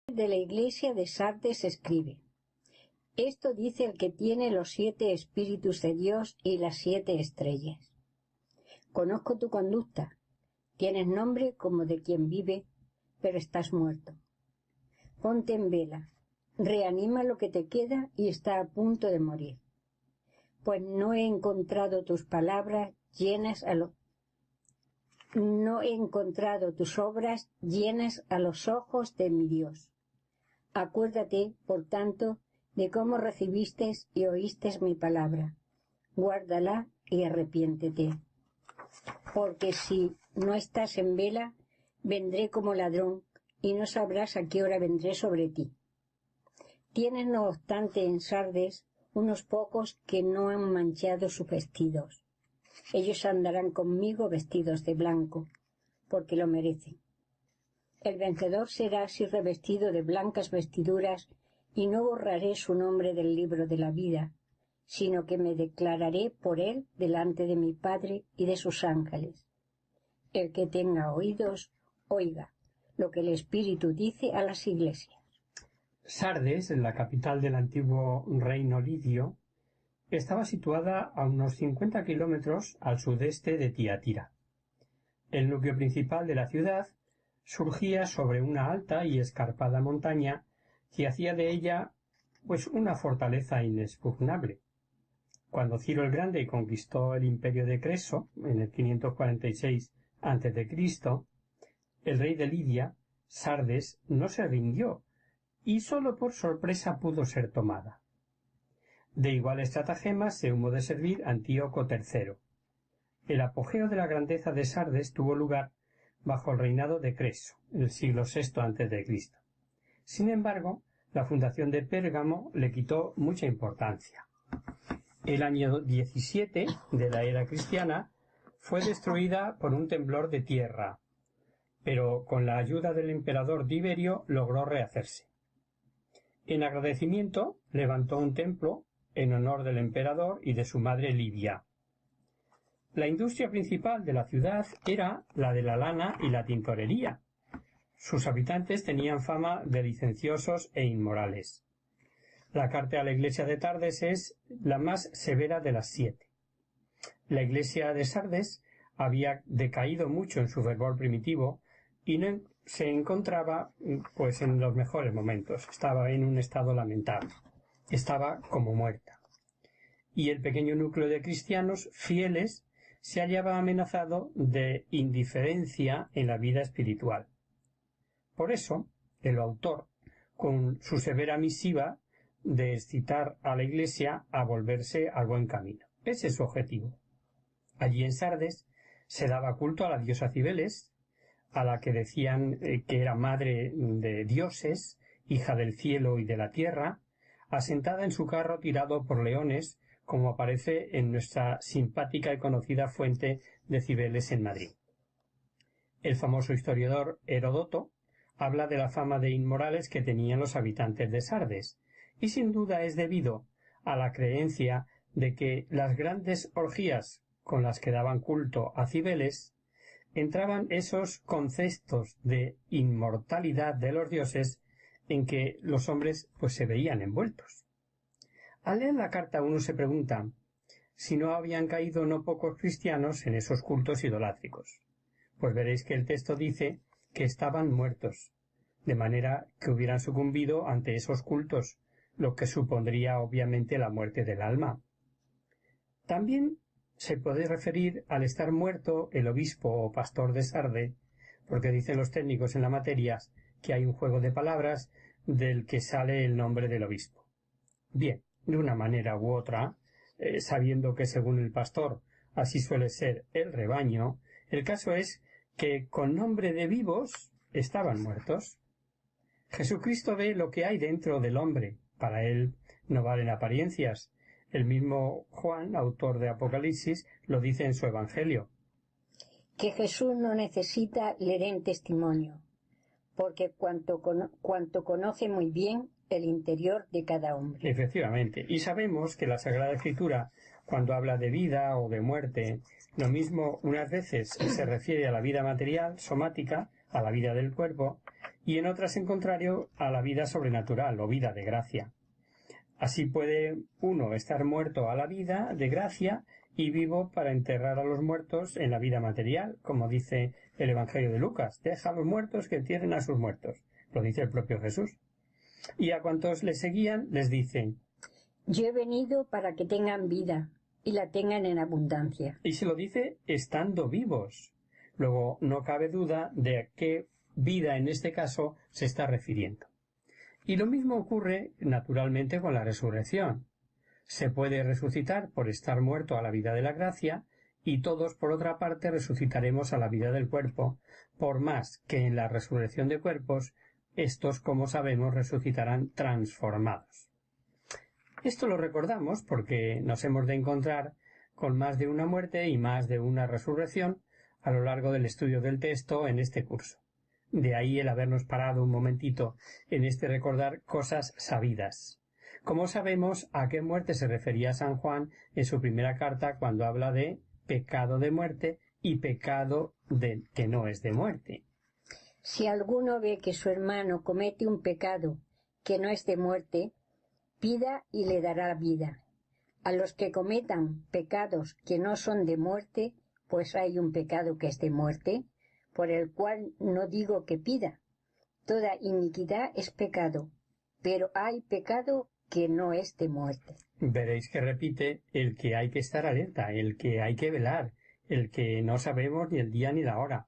De la iglesia de Sardes escribe: Esto dice el que tiene los 7 espíritus de Dios y las 7 estrellas. Conozco tu conducta. Tienes nombre como de quien vive, pero estás muerto. Ponte en vela, reanima lo que te queda y está a punto de morir. Pues no he encontrado tus palabras llenas no he encontrado tus obras llenas a los ojos de mi Dios. Acuérdate, por tanto, de cómo recibiste y oíste mi palabra. Guárdala y arrepiéntete. Porque si no estás en vela, vendré como ladrón, y no sabrás a qué hora vendré sobre ti. Tienes, no obstante, en Sardes unos pocos que no han manchado sus vestidos. Ellos andarán conmigo vestidos de blanco, porque lo merecen. El vencedor será así revestido de blancas vestiduras, y no borraré su nombre del libro de la vida, sino que me declararé por él delante de mi Padre y de sus ángeles. El que tenga oídos, oiga lo que el Espíritu dice a las iglesias. Sardes, la capital del antiguo reino lidio, estaba situada a unos 50 kilómetros al sudeste de Tiatira. El núcleo principal de la ciudad surgía sobre una alta y escarpada montaña que hacía de ella pues una fortaleza inexpugnable. Cuando Ciro el Grande conquistó el imperio de Creso en el 546 a.C., el rey de Lidia, Sardes, no se rindió y sólo por sorpresa pudo ser tomada. De igual estratagema se hubo de servir Antíoco III. El apogeo de la grandeza de Sardes tuvo lugar bajo el reinado de Creso, en el siglo VI a.C. Sin embargo, la fundación de Pérgamo le quitó mucha importancia. El año 17 de la era cristiana fue destruida por un temblor de tierra, pero con la ayuda del emperador Tiberio logró rehacerse. En agradecimiento levantó un templo en honor del emperador y de su madre Livia. La industria principal de la ciudad era la de la lana y la tintorería. Sus habitantes tenían fama de licenciosos e inmorales. La carta a la iglesia de Sardes es la más severa de las 7. La iglesia de Sardes había decaído mucho en su fervor primitivo y no se encontraba pues en los mejores momentos. Estaba en un estado lamentable. Estaba como muerta. Y el pequeño núcleo de cristianos fieles se hallaba amenazado de indiferencia en la vida espiritual. Por eso, el autor, con su severa misiva, de excitar a la Iglesia a volverse al buen camino. Ese es su objetivo. Allí en Sardes se daba culto a la diosa Cibeles, a la que decían que era madre de dioses, hija del cielo y de la tierra, asentada en su carro tirado por leones, como aparece en nuestra simpática y conocida fuente de Cibeles en Madrid. El famoso historiador Heródoto habla de la fama de inmorales que tenían los habitantes de Sardes, y sin duda es debido a la creencia de que las grandes orgías con las que daban culto a Cibeles entraban esos conceptos de inmortalidad de los dioses en que los hombres pues se veían envueltos. Al leer la carta uno se pregunta si no habían caído no pocos cristianos en esos cultos idolátricos. Pues veréis que el texto dice que estaban muertos, de manera que hubieran sucumbido ante esos cultos, lo que supondría obviamente la muerte del alma. También se puede referir al estar muerto el obispo o pastor de Sardes, porque dicen los técnicos en la materia que hay un juego de palabras del que sale el nombre del obispo. Bien, de una manera u otra, sabiendo que según el pastor así suele ser el rebaño, el caso es que con nombre de vivos estaban muertos. Jesucristo ve lo que hay dentro del hombre. Para él no valen apariencias. El mismo Juan, autor de Apocalipsis, lo dice en su Evangelio. Que Jesús no necesita le den testimonio, porque cuanto conoce muy bien el interior de cada hombre. Efectivamente. Y sabemos que la Sagrada Escritura, cuando habla de vida o de muerte, lo mismo unas veces se refiere a la vida material, somática, a la vida del cuerpo, y en otras, en contrario, a la vida sobrenatural o vida de gracia. Así puede uno estar muerto a la vida de gracia y vivo para enterrar a los muertos en la vida material, como dice el Evangelio de Lucas: deja a los muertos que entierren a sus muertos. Lo dice el propio Jesús. Y a cuantos le seguían les dice: yo he venido para que tengan vida y la tengan en abundancia. Y se lo dice estando vivos. Luego, no cabe duda de a qué vida en este caso se está refiriendo. Y lo mismo ocurre, naturalmente, con la resurrección. Se puede resucitar por estar muerto a la vida de la gracia, y todos, por otra parte, resucitaremos a la vida del cuerpo, por más que en la resurrección de cuerpos, estos, como sabemos, resucitarán transformados. Esto lo recordamos porque nos hemos de encontrar con más de una muerte y más de una resurrección a lo largo del estudio del texto en este curso. De ahí el habernos parado un momentito en este recordar cosas sabidas. Como sabemos a qué muerte se refería San Juan en su primera carta cuando habla de pecado de muerte y pecado de que no es de muerte. Si alguno ve que su hermano comete un pecado que no es de muerte, pida y le dará vida. A los que cometan pecados que no son de muerte, pues hay un pecado que es de muerte, por el cual no digo que pida. Toda iniquidad es pecado, pero hay pecado que no es de muerte. Veréis que repite el que hay que estar alerta, el que hay que velar, el que no sabemos ni el día ni la hora.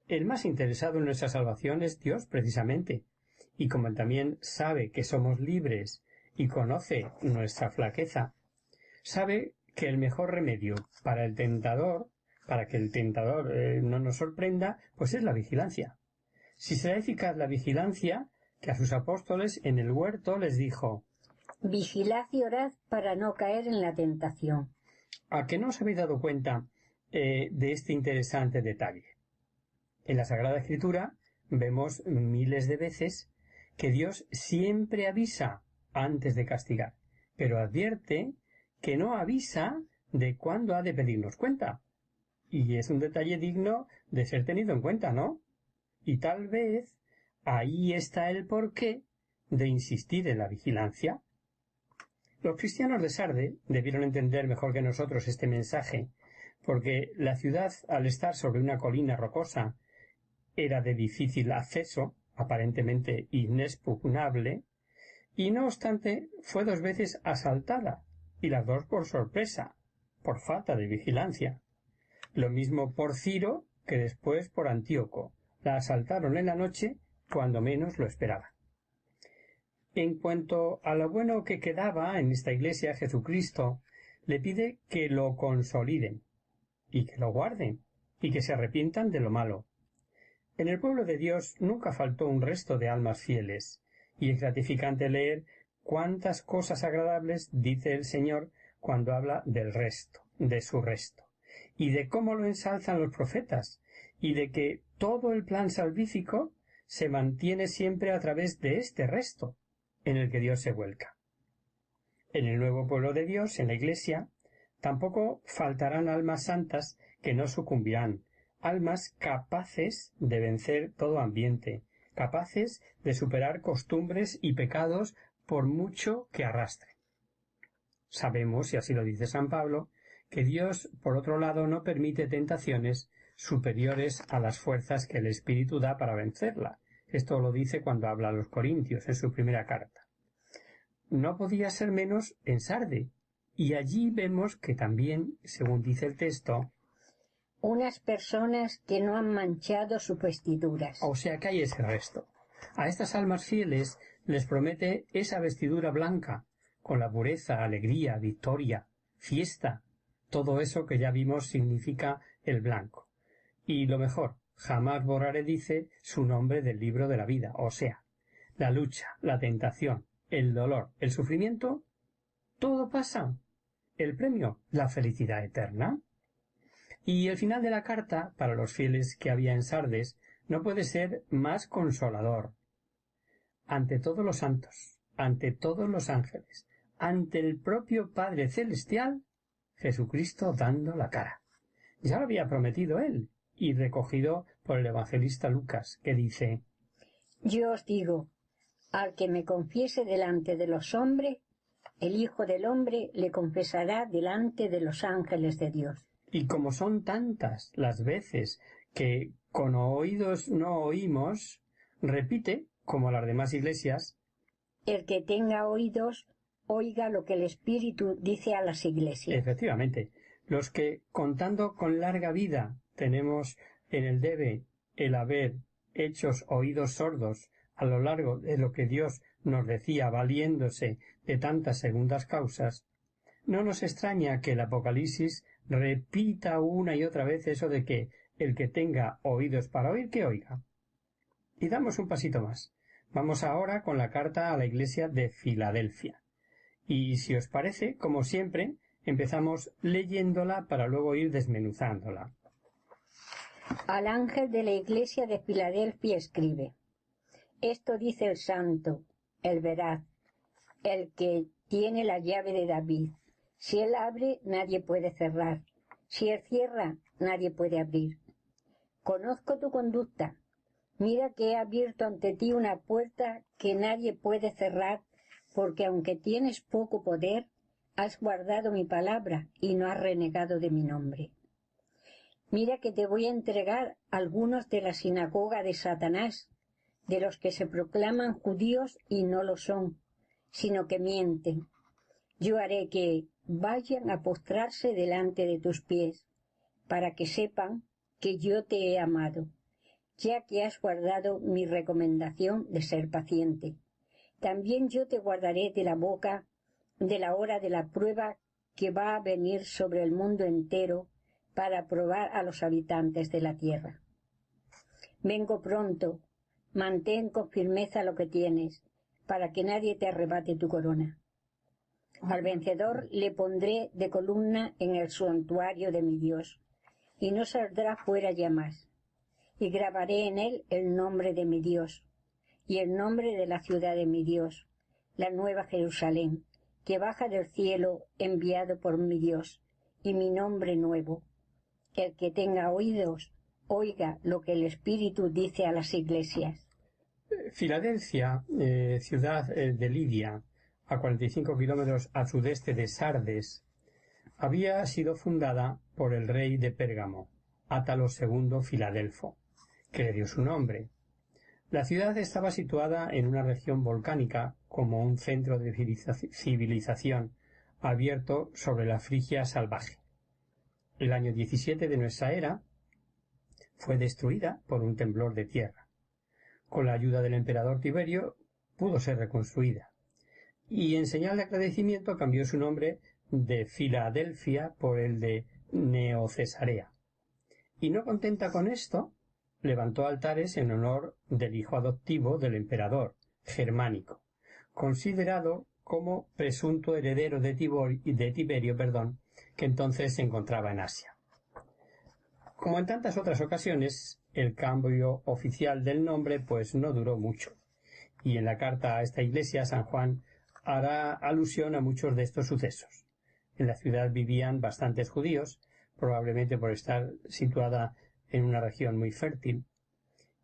El más interesado en nuestra salvación es Dios, precisamente, y como él también sabe que somos libres y conoce nuestra flaqueza, sabe que el mejor remedio para el tentador, para que el tentador no nos sorprenda, pues es la vigilancia. Si será eficaz la vigilancia, que a sus apóstoles en el huerto les dijo: vigilad y orad para no caer en la tentación. ¿A que no os habéis dado cuenta de este interesante detalle? En la Sagrada Escritura vemos miles de veces que Dios siempre avisa antes de castigar, pero advierte que no avisa de cuándo ha de pedirnos cuenta. Y es un detalle digno de ser tenido en cuenta, ¿no? Y tal vez ahí está el porqué de insistir en la vigilancia. Los cristianos de Sardes debieron entender mejor que nosotros este mensaje, porque la ciudad, al estar sobre una colina rocosa, era de difícil acceso, aparentemente inexpugnable, y no obstante fue 2 veces asaltada, y las 2 por sorpresa, por falta de vigilancia. Lo mismo por Ciro que después por Antíoco. La asaltaron en la noche cuando menos lo esperaban. En cuanto a lo bueno que quedaba en esta iglesia, Jesucristo le pide que lo consoliden y que lo guarden y que se arrepientan de lo malo. En el pueblo de Dios nunca faltó un resto de almas fieles, y es gratificante leer cuántas cosas agradables dice el Señor cuando habla del resto, de su resto, y de cómo lo ensalzan los profetas, y de que todo el plan salvífico se mantiene siempre a través de este resto en el que Dios se vuelca. En el nuevo pueblo de Dios, en la Iglesia, tampoco faltarán almas santas que no sucumbirán, almas capaces de vencer todo ambiente, capaces de superar costumbres y pecados por mucho que arrastren. Sabemos, y así lo dice San Pablo, que Dios, por otro lado, no permite tentaciones superiores a las fuerzas que el Espíritu da para vencerla. Esto lo dice cuando habla a los Corintios en su primera carta. No podía ser menos en Sardes, y allí vemos que también, según dice el texto, unas personas que no han manchado sus vestiduras. O sea que hay ese resto. A estas almas fieles les promete esa vestidura blanca, con la pureza, alegría, victoria, fiesta, todo eso que ya vimos significa el blanco. Y lo mejor, jamás borraré, dice, su nombre del libro de la vida. O sea, la lucha, la tentación, el dolor, el sufrimiento, todo pasa. El premio, la felicidad eterna. Y el final de la carta, para los fieles que había en Sardes, no puede ser más consolador. Ante todos los santos, ante todos los ángeles, ante el propio Padre Celestial, Jesucristo dando la cara. Ya lo había prometido él, y recogido por el evangelista Lucas, que dice: Yo os digo, al que me confiese delante de los hombres, el Hijo del Hombre le confesará delante de los ángeles de Dios. Y como son tantas las veces que con oídos no oímos, repite, como las demás iglesias, el que tenga oídos, oiga lo que el Espíritu dice a las iglesias. Efectivamente, los que, contando con larga vida, tenemos en el debe el haber hechos oídos sordos a lo largo de lo que Dios nos decía valiéndose de tantas segundas causas, no nos extraña que el Apocalipsis repita una y otra vez eso de que el que tenga oídos para oír, que oiga. Y damos un pasito más. Vamos ahora con la carta a la iglesia de Filadelfia. Y si os parece, como siempre, empezamos leyéndola para luego ir desmenuzándola. Al ángel de la iglesia de Filadelfia escribe: Esto dice el santo, el veraz, el que tiene la llave de David. Si él abre, nadie puede cerrar. Si él cierra, nadie puede abrir. Conozco tu conducta. Mira que he abierto ante ti una puerta que nadie puede cerrar, porque aunque tienes poco poder, has guardado mi palabra y no has renegado de mi nombre. Mira que te voy a entregar algunos de la sinagoga de Satanás, de los que se proclaman judíos y no lo son, sino que mienten. Yo haré que vayan a postrarse delante de tus pies, para que sepan que yo te he amado, ya que has guardado mi recomendación de ser paciente. También yo te guardaré de la boca de la hora de la prueba que va a venir sobre el mundo entero para probar a los habitantes de la tierra. Vengo pronto, mantén con firmeza lo que tienes, para que nadie te arrebate tu corona. Al vencedor le pondré de columna en el santuario de mi Dios, y no saldrá fuera ya más. Y grabaré en él el nombre de mi Dios, y el nombre de la ciudad de mi Dios, la nueva Jerusalén, que baja del cielo enviado por mi Dios, y mi nombre nuevo. El que tenga oídos, oiga lo que el Espíritu dice a las iglesias. Filadelfia, ciudad de Lidia, a 45 kilómetros al sudeste de Sardes, había sido fundada por el rey de Pérgamo, Átalo II Filadelfo, que le dio su nombre. La ciudad estaba situada en una región volcánica como un centro de civilización abierto sobre la Frigia salvaje. El año 17 de nuestra era fue destruida por un temblor de tierra. Con la ayuda del emperador Tiberio pudo ser reconstruida, y en señal de agradecimiento cambió su nombre de Filadelfia por el de Neocesarea. Y no contenta con esto, levantó altares en honor del hijo adoptivo del emperador, Germánico, considerado como presunto heredero de Tiberio, que entonces se encontraba en Asia. Como en tantas otras ocasiones, el cambio oficial del nombre pues no duró mucho, y en la carta a esta iglesia San Juan hará alusión a muchos de estos sucesos. En la ciudad vivían bastantes judíos, probablemente por estar situada en una región muy fértil,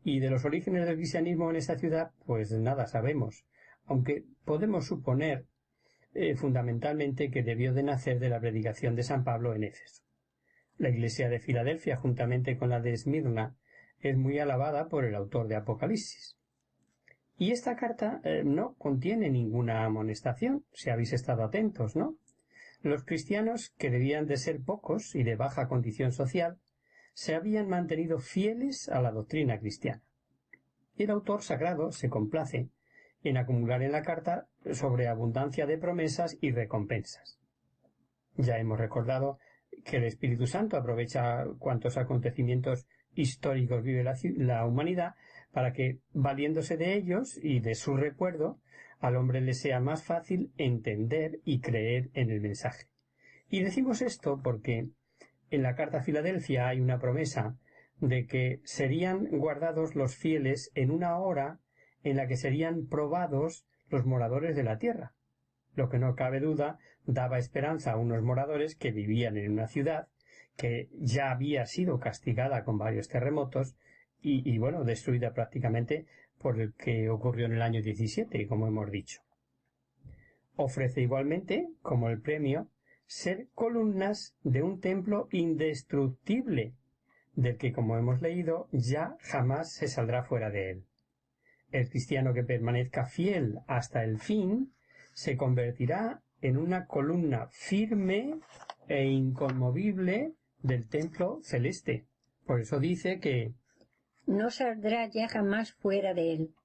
y de los orígenes del cristianismo en esta ciudad pues nada sabemos, aunque podemos suponer fundamentalmente que debió de nacer de la predicación de San Pablo en Éfeso. La iglesia de Filadelfia, juntamente con la de Esmirna, es muy alabada por el autor de Apocalipsis. Y esta carta no contiene ninguna amonestación, si habéis estado atentos, ¿no? Los cristianos, que debían de ser pocos y de baja condición social, se habían mantenido fieles a la doctrina cristiana. Y el autor sagrado se complace en acumular en la carta sobreabundancia de promesas y recompensas. Ya hemos recordado que el Espíritu Santo aprovecha cuantos acontecimientos históricos vive la humanidad para que, valiéndose de ellos y de su recuerdo, al hombre le sea más fácil entender y creer en el mensaje. Y decimos esto porque en la carta a Filadelfia hay una promesa de que serían guardados los fieles en una hora en la que serían probados los moradores de la tierra. Lo que no cabe duda daba esperanza a unos moradores que vivían en una ciudad que ya había sido castigada con varios terremotos y destruida prácticamente por el que ocurrió en el año 17, como hemos dicho. Ofrece igualmente, como el premio, ser columnas de un templo indestructible, del que, como hemos leído, ya jamás se saldrá fuera de él. El cristiano que permanezca fiel hasta el fin se convertirá en una columna firme e inconmovible del templo celeste. Por eso dice que no saldrá ya jamás fuera de él.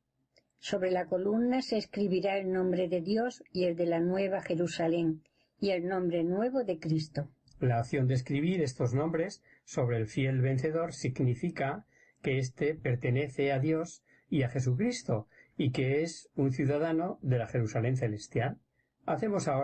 Sobre la columna se escribirá el nombre de Dios y el de la Nueva Jerusalén, y el nombre nuevo de Cristo. La acción de escribir estos nombres sobre el fiel vencedor significa que éste pertenece a Dios y a Jesucristo, y que es un ciudadano de la Jerusalén celestial. Hacemos ahora